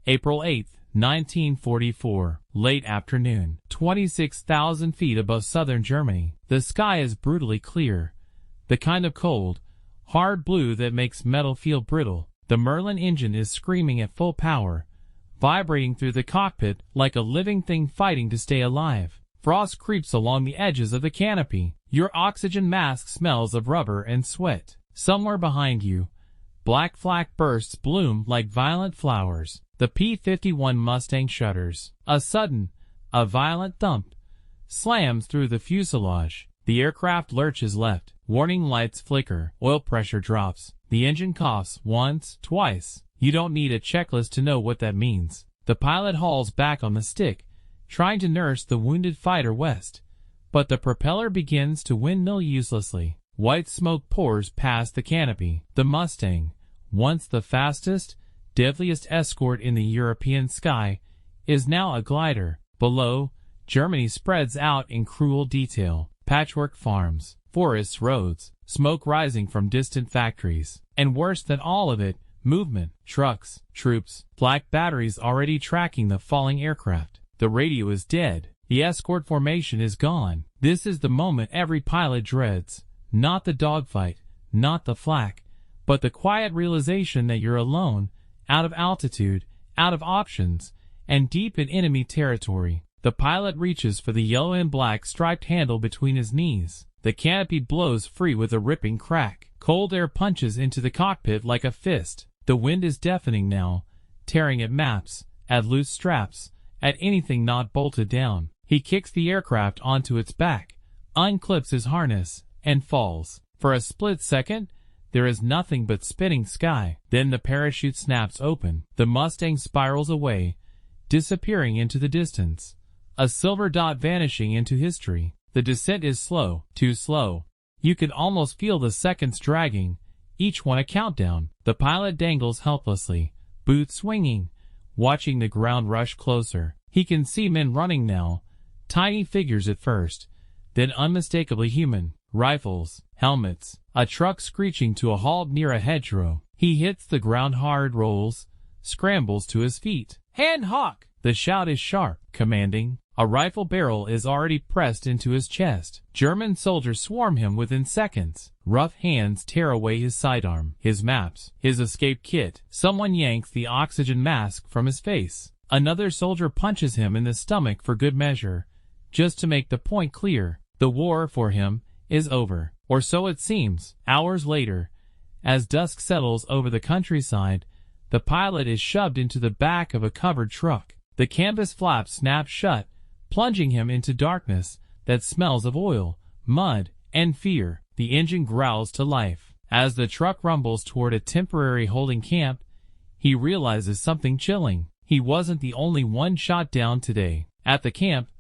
April 8, 1944. Late afternoon. 26,000 feet above southern Germany. The sky is brutally clear. The kind of cold, hard blue that makes metal feel brittle. The Merlin engine is screaming at full power, vibrating through the cockpit like a living thing fighting to stay alive. Frost creeps along the edges of the canopy. Your oxygen mask smells of rubber and sweat. Somewhere behind you, black flak bursts bloom like violent flowers. The P-51 Mustang shudders. A violent thump slams through the fuselage. The aircraft lurches left. Warning lights flicker. Oil pressure drops. The engine coughs once, twice. You don't need a checklist to know what that means. The pilot hauls back on the stick, trying to nurse the wounded fighter west. But the propeller begins to windmill uselessly. White smoke pours past the canopy. The Mustang, once the fastest, deadliest escort in the European sky, is now a glider. Below, Germany spreads out in cruel detail. Patchwork farms, forests, roads, smoke rising from distant factories. And worse than all of it, movement, trucks, troops, flak batteries already tracking the falling aircraft. The radio is dead. The escort formation is gone. This is the moment every pilot dreads. Not the dogfight, not the flak, but the quiet realization that you're alone, out of altitude, out of options, and deep in enemy territory. The pilot reaches for the yellow and black striped handle between his knees. The canopy blows free with a ripping crack. Cold air punches into the cockpit like a fist. The wind is deafening now, tearing at maps, at loose straps, at anything not bolted down. He kicks the aircraft onto its back, unclips his harness, and falls. For a split second, there is nothing but spinning sky. Then the parachute snaps open. The Mustang spirals away, disappearing into the distance. A silver dot vanishing into history. The descent is slow, too slow. You can almost feel the seconds dragging, each one a countdown. The pilot dangles helplessly, boots swinging, watching the ground rush closer. He can see men running now, tiny figures at first, then unmistakably human. Rifles, helmets, a truck screeching to a halt near a hedgerow. He hits the ground hard, rolls, scrambles to his feet. "Hand hawk!" The shout is sharp, commanding. A rifle barrel is already pressed into his chest. German soldiers swarm him within seconds. Rough hands tear away his sidearm, his maps, his escape kit. Someone yanks the oxygen mask from his face. Another soldier punches him in the stomach for good measure, just to make the point clear. The war for him is over, or so it seems. Hours later, as dusk settles over the countryside, the pilot is shoved into the back of a covered truck. The canvas flaps snap shut, plunging him into darkness that smells of oil, mud, and fear. The engine growls to life. As the truck rumbles toward a temporary holding camp, he realizes something chilling. He wasn't the only one shot down today. At the camp,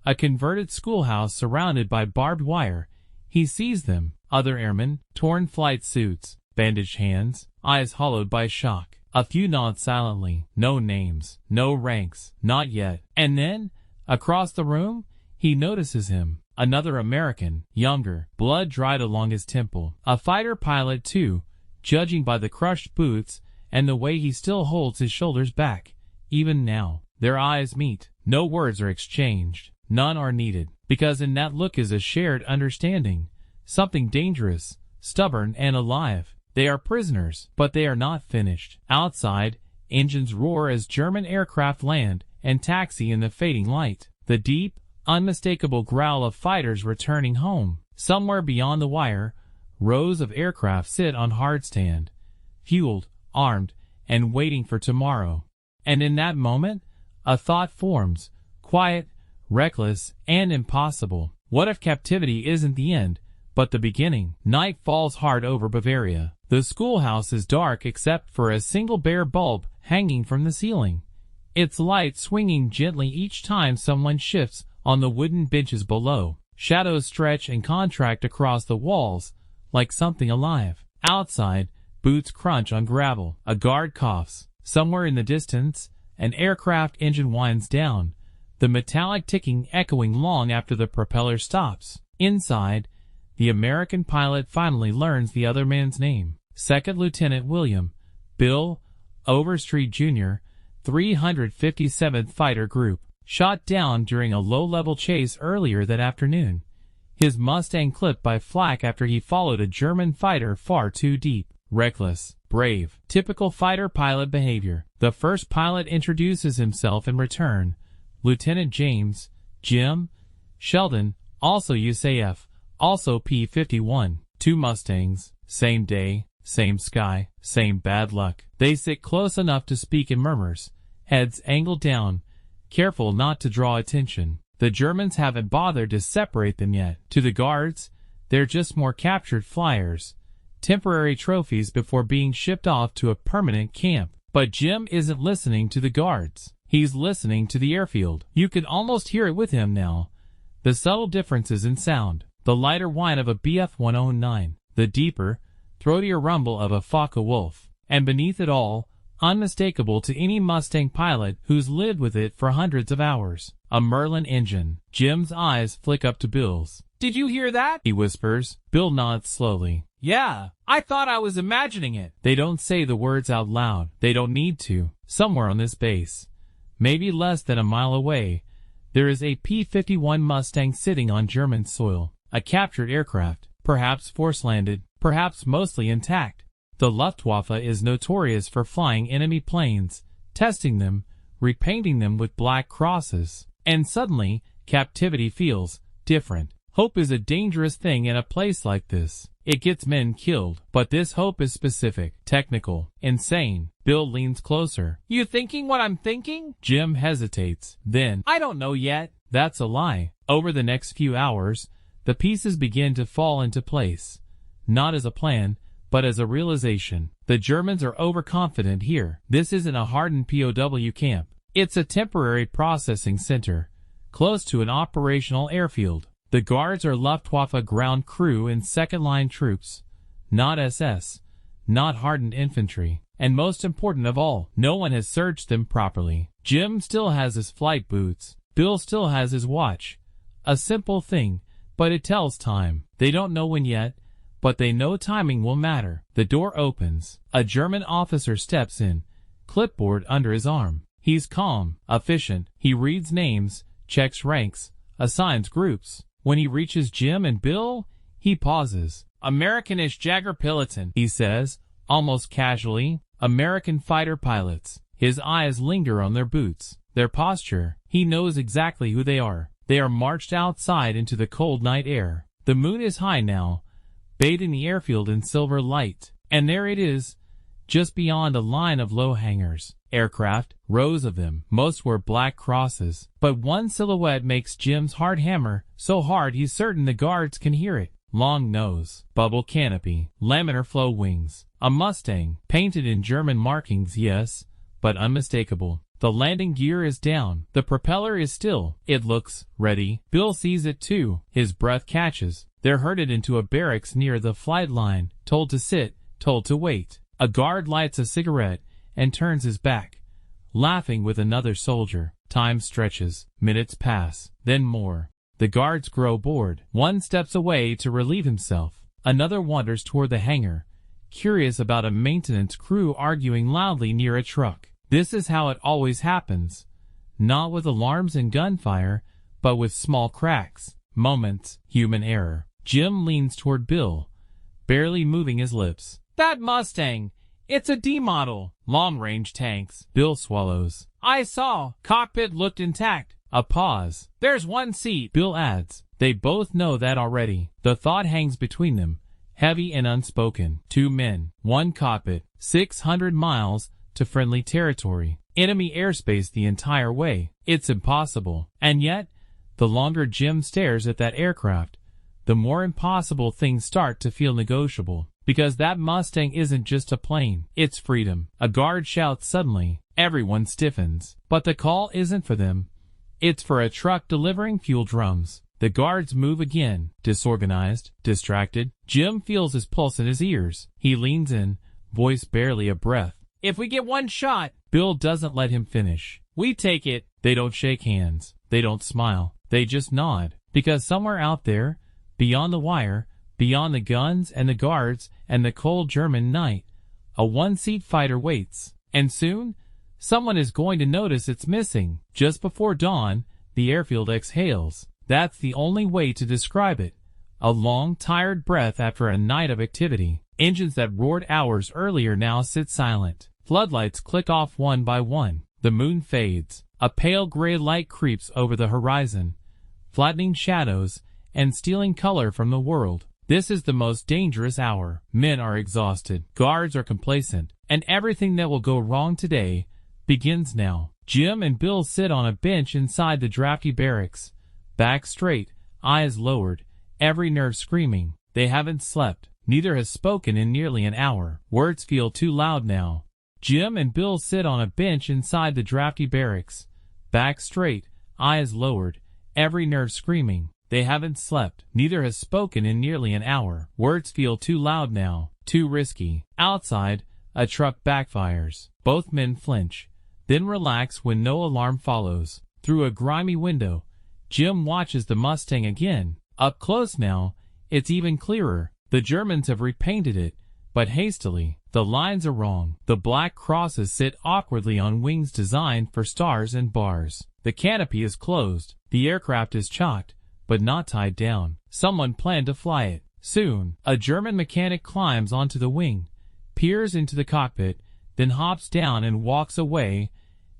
a converted schoolhouse surrounded by barbed wire, he sees them. Other airmen, torn flight suits, bandaged hands, eyes hollowed by shock. A few nod silently. No names, no ranks, not yet. And then, across the room, he notices him. Another American, younger, blood dried along his temple. A fighter pilot too, judging by the crushed boots and the way he still holds his shoulders back. Even now, their eyes meet. No words are exchanged. None are needed, because in that look is a shared understanding. Something dangerous, stubborn, and alive. They are prisoners, but they are not finished. Outside, engines roar as German aircraft land and taxi in the fading light. The deep, unmistakable growl of fighters returning home. Somewhere beyond the wire, rows of aircraft sit on hardstand, fueled, armed, and waiting for tomorrow. And in that moment, a thought forms, quiet, reckless, and impossible. What if captivity isn't the end, but the beginning? Night falls hard over Bavaria. The schoolhouse is dark except for a single bare bulb hanging from the ceiling, its light swinging gently each time someone shifts on the wooden benches below. Shadows stretch and contract across the walls like something alive. Outside, boots crunch on gravel. A guard coughs. Somewhere in the distance, an aircraft engine winds down, the metallic ticking echoing long after the propeller stops. Inside, the American pilot finally learns the other man's name. Second Lieutenant William Bill Overstreet Jr., 357th Fighter Group, shot down during a low-level chase earlier that afternoon. His Mustang clipped by flak after he followed a German fighter far too deep. Reckless, brave, typical fighter pilot behavior. The first pilot introduces himself in return. Lieutenant James, Jim, Sheldon, also USAF, also P-51. 2 Mustangs, same day, same sky, same bad luck. They sit close enough to speak in murmurs, heads angled down, careful not to draw attention. The Germans haven't bothered to separate them yet. To the guards, they're just more captured flyers, temporary trophies before being shipped off to a permanent camp. But Jim isn't listening to the guards. He's listening to the airfield. You can almost hear it with him now. The subtle differences in sound. The lighter whine of a Bf-109. The deeper, throatier rumble of a Focke-Wulf. And beneath it all, unmistakable to any Mustang pilot who's lived with it for hundreds of hours, a Merlin engine. Jim's eyes flick up to Bill's. "Did you hear that?" he whispers. Bill nods slowly. "Yeah, I thought I was imagining it." They don't say the words out loud. They don't need to. Somewhere on this base, maybe less than a mile away, there is a P-51 Mustang sitting on German soil. A captured aircraft, perhaps force-landed, perhaps mostly intact. The Luftwaffe is notorious for flying enemy planes, testing them, repainting them with black crosses. And suddenly, captivity feels different. Hope is a dangerous thing in a place like this. It gets men killed. But this hope is specific, technical, insane. Bill leans closer. "You thinking what I'm thinking?" Jim hesitates. Then, "I don't know yet." That's a lie. Over the next few hours, the pieces begin to fall into place. Not as a plan, but as a realization. The Germans are overconfident here. This isn't a hardened POW camp. It's a temporary processing center, close to an operational airfield. The guards are Luftwaffe ground crew and second-line troops, not SS, not hardened infantry. And most important of all, no one has searched them properly. Jim still has his flight boots. Bill still has his watch. A simple thing, but it tells time. They don't know when yet, but they know timing will matter. The door opens. A German officer steps in, clipboard under his arm. He's calm, efficient. He reads names, checks ranks, assigns groups. When he reaches Jim and Bill, he pauses. "Americanish Jagger Pilotin," he says, almost casually. American fighter pilots. His eyes linger on their boots, their posture. He knows exactly who they are. They are marched outside into the cold night air. The moon is high now, bathing the airfield in silver light. And there it is, just beyond a line of low hangars. Aircraft, rows of them. Most wear black crosses. But one silhouette makes Jim's heart hammer, so hard he's certain the guards can hear it. Long nose, bubble canopy, laminar flow wings. A Mustang, painted in German markings, yes, but unmistakable. The landing gear is down. The propeller is still. It looks ready. Bill sees it too. His breath catches. They're herded into a barracks near the flight line, told to sit, told to wait. A guard lights a cigarette and turns his back, laughing with another soldier. Time stretches. Minutes pass. Then more. The guards grow bored. One steps away to relieve himself. Another wanders toward the hangar, curious about a maintenance crew arguing loudly near a truck. This is how it always happens. Not with alarms and gunfire, but with small cracks, moments, human error. Jim leans toward Bill, barely moving his lips. "That Mustang, it's a D model. Long-range tanks." Bill swallows. "I saw. Cockpit looked intact." A pause. "There's one seat," Bill adds. They both know that already. The thought hangs between them, heavy and unspoken. 2 men, 1 cockpit, 600 miles to friendly territory. Enemy airspace the entire way. It's impossible. And yet, the longer Jim stares at that aircraft, the more impossible things start to feel negotiable. Because that Mustang isn't just a plane, it's freedom. A guard shouts suddenly. Everyone stiffens. But the call isn't for them. It's for a truck delivering fuel drums. The guards move again, disorganized, distracted. Jim feels his pulse in his ears. He leans in, voice barely a breath. "If we get one shot." Bill doesn't let him finish. "We take it." They don't shake hands. They don't smile. They just nod. Because somewhere out there, beyond the wire, beyond the guns and the guards and the cold German night, a one-seat fighter waits. And soon, Someone is going to notice it's missing. Just before dawn, the airfield exhales. That's the only way to describe it. A long, tired breath after a night of activity. Engines that roared hours earlier now sit silent. Floodlights click off one by one. The moon fades. A pale gray light creeps over the horizon, flattening shadows and stealing color from the world. This is the most dangerous hour. Men are exhausted. Guards are complacent. And everything that will go wrong today begins now. Jim and Bill sit on a bench inside the drafty barracks. Back straight, eyes lowered, every nerve screaming. They haven't slept. Neither has spoken in nearly an hour. Words feel too loud now. Jim and Bill sit on a bench inside the drafty barracks. Back straight, eyes lowered, every nerve screaming. They haven't slept. Neither has spoken in nearly an hour. Words feel too loud now. Too risky. Outside, a truck backfires. Both men flinch, then relax when no alarm follows. Through a grimy window, Jim watches the Mustang again. Up close now, it's even clearer. The Germans have repainted it, but hastily. The lines are wrong. The black crosses sit awkwardly on wings designed for stars and bars. The canopy is closed. The aircraft is chalked, but not tied down. Someone planned to fly it. Soon, a German mechanic climbs onto the wing, peers into the cockpit, then hops down and walks away,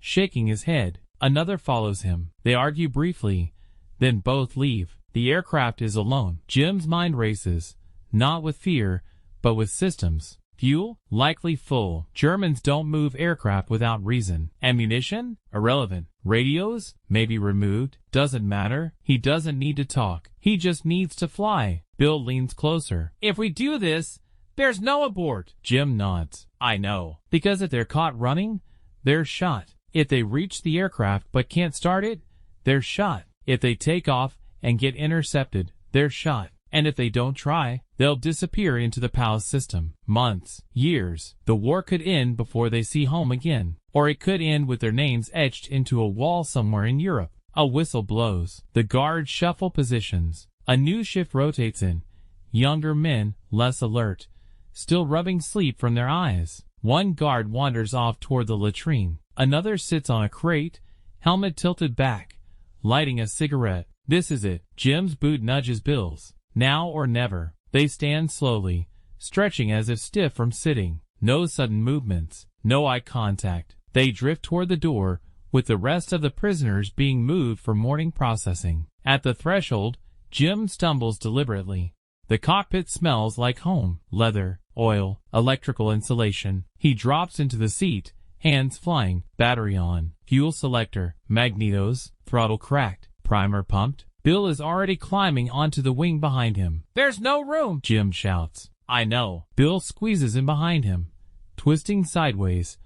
shaking his head. Another follows him. They argue briefly, then both leave. The aircraft is alone. Jim's mind races, not with fear, but with systems. Fuel? Likely full. Germans don't move aircraft without reason. Ammunition? Irrelevant. Radios? Maybe removed. Doesn't matter. He doesn't need to talk. He just needs to fly. Bill leans closer. If we do this, there's no abort. Jim nods. I know. Because if they're caught running, they're shot. If they reach the aircraft but can't start it, they're shot. If they take off and get intercepted, they're shot. And if they don't try, they'll disappear into the POW's system. Months, years. The war could end before they see home again. Or it could end with their names etched into a wall somewhere in Europe. A whistle blows. The guards shuffle positions. A new shift rotates in. Younger men, less alert, still rubbing sleep from their eyes. One guard wanders off toward the latrine. Another sits on a crate, helmet tilted back, lighting a cigarette. This is it. Jim's boot nudges Bill's. Now or never. They stand slowly, stretching as if stiff from sitting. No sudden movements. No eye contact. They drift toward the door, with the rest of the prisoners being moved for morning processing. At the threshold, Jim stumbles deliberately. The cockpit smells like home. Leather, oil, electrical insulation. He drops into the seat, hands flying, battery on, fuel selector, magnetos, throttle cracked, primer pumped. Bill is already climbing onto the wing behind him. There's no room, Jim shouts. I know. Bill squeezes in behind him, twisting sideways,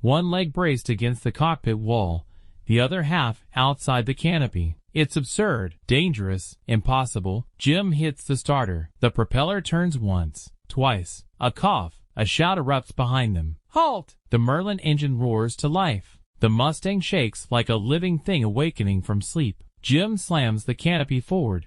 one leg braced against the cockpit wall, the other half outside the canopy. It's absurd, dangerous, impossible. Jim hits the starter. The propeller turns once, twice. A cough, a shout erupts behind them. Halt! The Merlin engine roars to life. The Mustang shakes like a living thing awakening from sleep. Jim slams the canopy forward.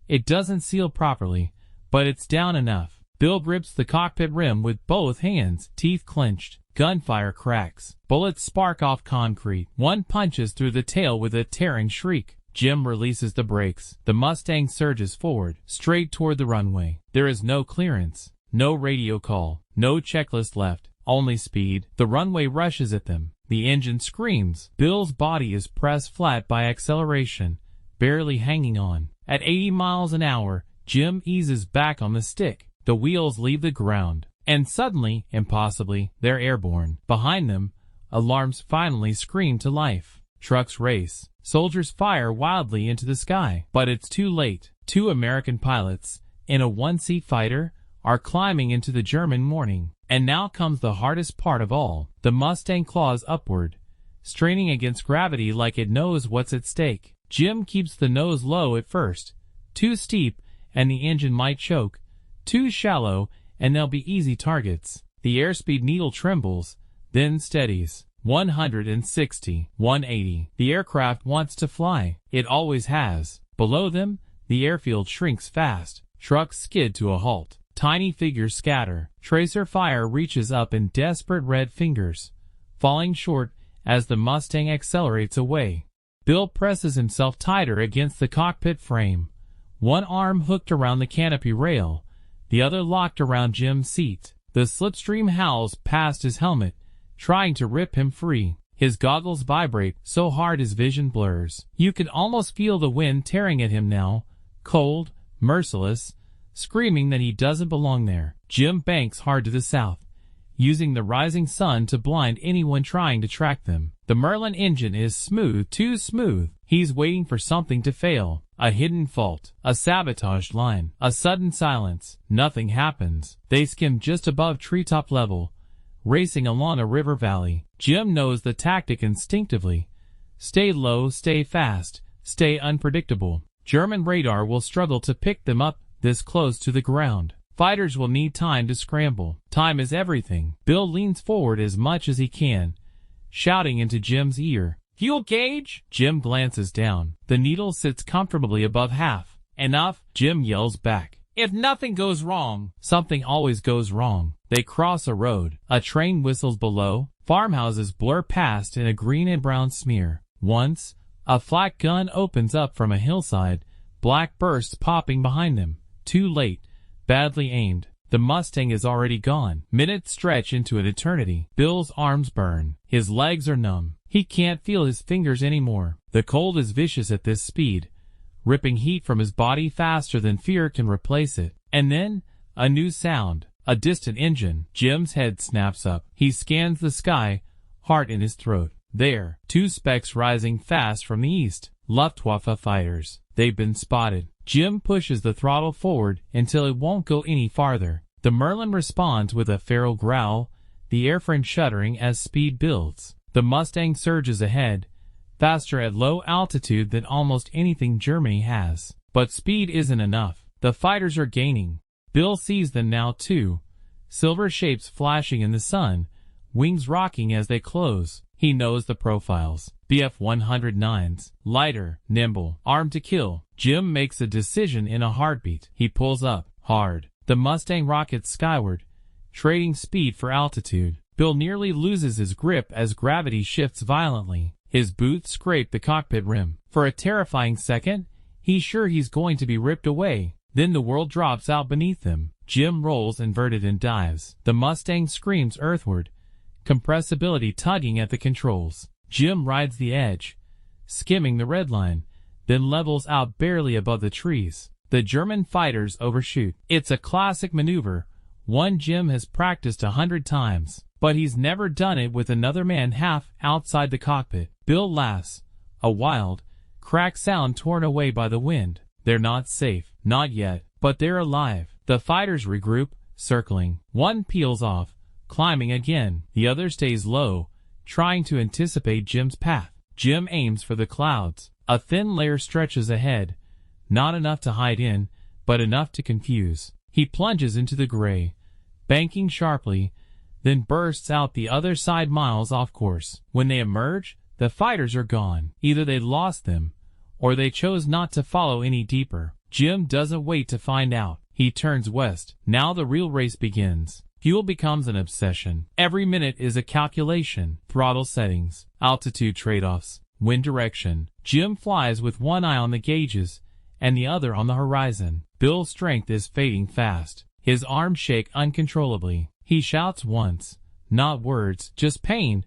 It doesn't seal properly, but it's down enough. Bill grips the cockpit rim with both hands, teeth clenched. Gunfire cracks. Bullets spark off concrete. One punches through the tail with a tearing shriek. Jim releases the brakes. The Mustang surges forward, straight toward the runway. There is no clearance, no radio call, no checklist left, only speed. The runway rushes at them. The engine screams. Bill's body is pressed flat by acceleration, barely hanging on. At 80 miles an hour, Jim eases back on the stick. The wheels leave the ground. And suddenly, impossibly, they're airborne. Behind them, alarms finally scream to life. Trucks race. Soldiers fire wildly into the sky. But it's too late. Two American pilots, in a one-seat fighter, are climbing into the German morning. And now comes the hardest part of all. The Mustang claws upward, straining against gravity like it knows what's at stake. Jim keeps the nose low at first. Too steep, and the engine might choke. Too shallow, and they'll be easy targets. The airspeed needle trembles, then steadies. 160, 180. The aircraft wants to fly. It always has. Below them, the airfield shrinks fast. Trucks skid to a halt. Tiny figures scatter. Tracer fire reaches up in desperate red fingers, falling short as the Mustang accelerates away. Bill presses himself tighter against the cockpit frame, one arm hooked around the canopy rail, the other locked around Jim's seat. The slipstream howls past his helmet, trying to rip him free. His goggles vibrate so hard his vision blurs. You can almost feel the wind tearing at him now, cold, merciless, screaming that he doesn't belong there. Jim banks hard to the south, using the rising sun to blind anyone trying to track them. The Merlin engine is smooth, too smooth. He's waiting for something to fail. A hidden fault, a sabotaged line, a sudden silence. Nothing happens. They skim just above treetop level, racing along a river valley. Jim knows the tactic instinctively. Stay low, stay fast, stay unpredictable. German radar will struggle to pick them up this close to the ground. Fighters will need time to scramble. Time is everything. Bill leans forward as much as he can, shouting into Jim's ear. Fuel gauge? Jim glances down. The needle sits comfortably above half. Enough, Jim yells back. If nothing goes wrong, something always goes wrong. They cross a road. A train whistles below. Farmhouses blur past in a green and brown smear. Once, a flak gun opens up from a hillside, black bursts popping behind them. Too late. Badly aimed. The Mustang is already gone. Minutes stretch into an eternity. Bill's arms burn. His legs are numb. He can't feel his fingers anymore. The cold is vicious at this speed, ripping heat from his body faster than fear can replace it. And then, a new sound. A distant engine. Jim's head snaps up. He scans the sky, heart in his throat. There, two specks rising fast from the east. Luftwaffe fighters. They've been spotted. Jim pushes the throttle forward until it won't go any farther. The Merlin responds with a feral growl, the airframe shuddering as speed builds. The Mustang surges ahead, faster at low altitude than almost anything Germany has. But speed isn't enough. The fighters are gaining. Bill sees them now too, silver shapes flashing in the sun, wings rocking as they close. He knows the profiles. Bf-109s, lighter, nimble, armed to kill. Jim makes a decision in a heartbeat. He pulls up, hard. The Mustang rockets skyward, trading speed for altitude. Bill nearly loses his grip as gravity shifts violently. His boots scrape the cockpit rim. For a terrifying second, he's sure he's going to be ripped away. Then the world drops out beneath him. Jim rolls inverted and dives. The Mustang screams earthward, compressibility tugging at the controls. Jim rides the edge, skimming the red line, then levels out barely above the trees. The German fighters overshoot. It's a classic maneuver, one Jim has practiced 100 times, but he's never done it with another man half outside the cockpit. Bill laughs, a wild, cracked sound torn away by the wind. They're not safe, not yet, but they're alive. The fighters regroup, circling. One peels off, climbing again. The other stays low, trying to anticipate Jim's path. Jim aims for the clouds. A thin layer stretches ahead, not enough to hide in, but enough to confuse. He plunges into the gray, banking sharply, then bursts out the other side miles off course. When they emerge, the fighters are gone. Either they lost them, or they chose not to follow any deeper. Jim doesn't wait to find out. He turns west. Now the real race begins. Fuel becomes an obsession. Every minute is a calculation. Throttle settings, altitude trade-offs, wind direction. Jim flies with one eye on the gauges and the other on the horizon. Bill's strength is fading fast. His arms shake uncontrollably. He shouts once, not words, just pain,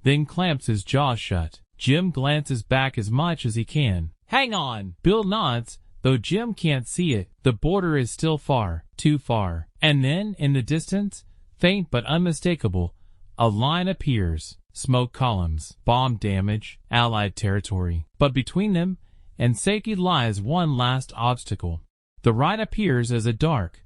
then clamps his jaw shut. Jim glances back as much as he can. Hang on! Bill nods, though Jim can't see it. The border is still far, too far. And then, in the distance, faint but unmistakable, a line appears. Smoke columns, bomb damage, Allied territory. But between them and safety lies one last obstacle. The Rhine appears as a dark,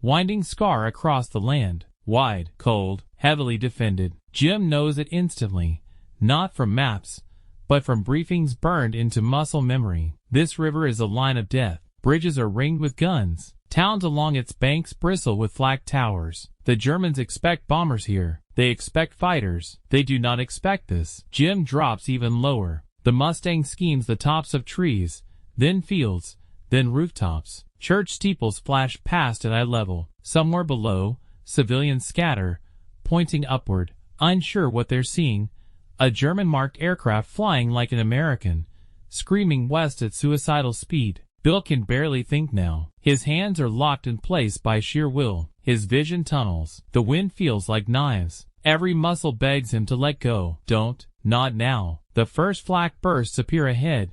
winding scar across the land. Wide, cold, heavily defended. Jim knows it instantly, not from maps, but from briefings burned into muscle memory. This river is a line of death. Bridges are ringed with guns. Towns along its banks bristle with flak towers. The Germans expect bombers here. They expect fighters. They do not expect this. Jim drops even lower. The Mustang schemes the tops of trees, then fields, then rooftops. Church steeples flash past at eye level. Somewhere below, civilians scatter, pointing upward, unsure what they're seeing, A German-marked aircraft flying like an American, screaming west at suicidal speed. Bill can barely think now. His hands are locked in place by sheer will. His vision tunnels. The wind feels like knives. Every muscle begs him to let go. Don't. Not now. The first flak bursts appear ahead.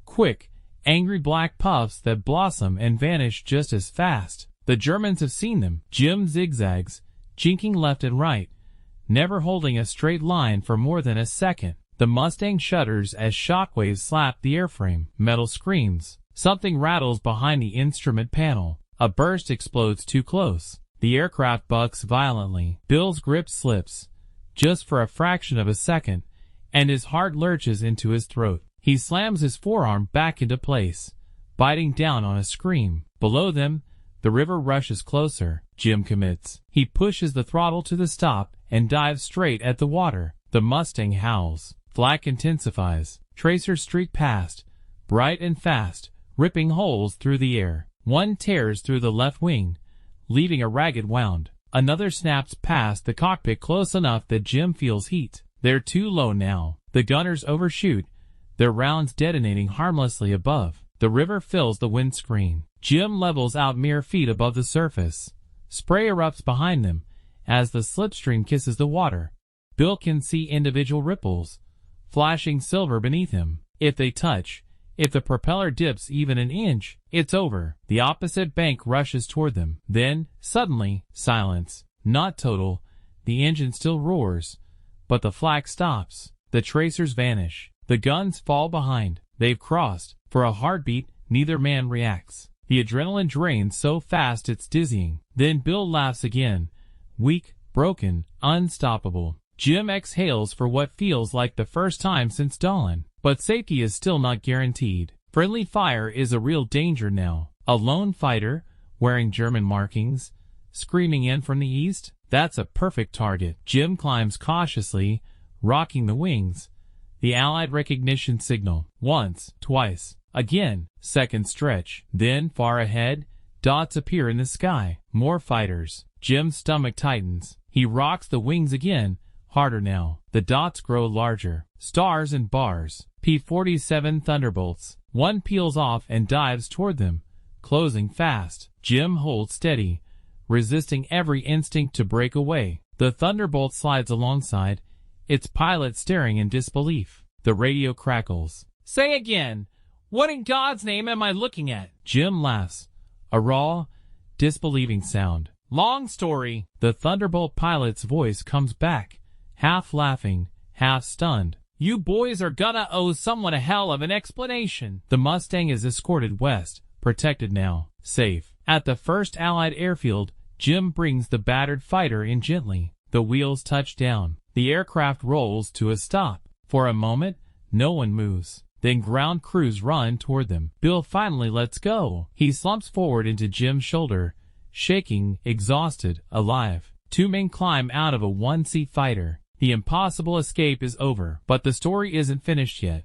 Quick, angry black puffs that blossom and vanish just as fast. The Germans have seen them. Jim zigzags, jinking left and right, never holding a straight line for more than a second. The Mustang shudders as shockwaves slap the airframe. Metal screams. Something rattles behind the instrument panel. A burst explodes too close. The aircraft bucks violently. Bill's grip slips, just for a fraction of a second, and his heart lurches into his throat. He slams his forearm back into place, biting down on a scream. Below them, the river rushes closer. Jim commits. He pushes the throttle to the stop and dives straight at the water. The Mustang howls. Flak intensifies. Tracers streak past, bright and fast, ripping holes through the air. One tears through the left wing, leaving a ragged wound. Another snaps past the cockpit close enough that Jim feels heat. They're too low now. The gunners overshoot, their rounds detonating harmlessly above. The river fills the windscreen. Jim levels out mere feet above the surface. Spray erupts behind them as the slipstream kisses the water. Bill can see individual ripples, flashing silver beneath him. If they touch, if the propeller dips even an inch, it's over. The opposite bank rushes toward them. Then, suddenly, silence. Not total. The engine still roars, but the flak stops. The tracers vanish. The guns fall behind. They've crossed. For a heartbeat, neither man reacts. The adrenaline drains so fast it's dizzying. Then Bill laughs again. Weak, broken, unstoppable. Jim exhales for what feels like the first time since dawn. But safety is still not guaranteed. Friendly fire is a real danger now. A lone fighter, wearing German markings, screaming in from the east? That's a perfect target. Jim climbs cautiously, rocking the wings. The Allied recognition signal. Once, twice, again. Second stretch. Then, far ahead, dots appear in the sky. More fighters. Jim's stomach tightens. He rocks the wings again, harder now. The dots grow larger. Stars and bars. P-47 Thunderbolts. One peels off and dives toward them, closing fast. Jim holds steady, resisting every instinct to break away. The Thunderbolt slides alongside, its pilot staring in disbelief. The radio crackles. Say again, what in God's name am I looking at? Jim laughs, a raw, disbelieving sound. Long story. The Thunderbolt pilot's voice comes back, half laughing, half stunned. You boys are gonna owe someone a hell of an explanation. The Mustang is escorted west, protected now, safe. At the first Allied airfield, Jim brings the battered fighter in gently. The wheels touch down. The aircraft rolls to a stop. For a moment, no one moves. Then ground crews run toward them. Bill finally lets go. He slumps forward into Jim's shoulder, shaking, exhausted, alive. Two men climb out of a one-seat fighter. The impossible escape is over, but the story isn't finished yet.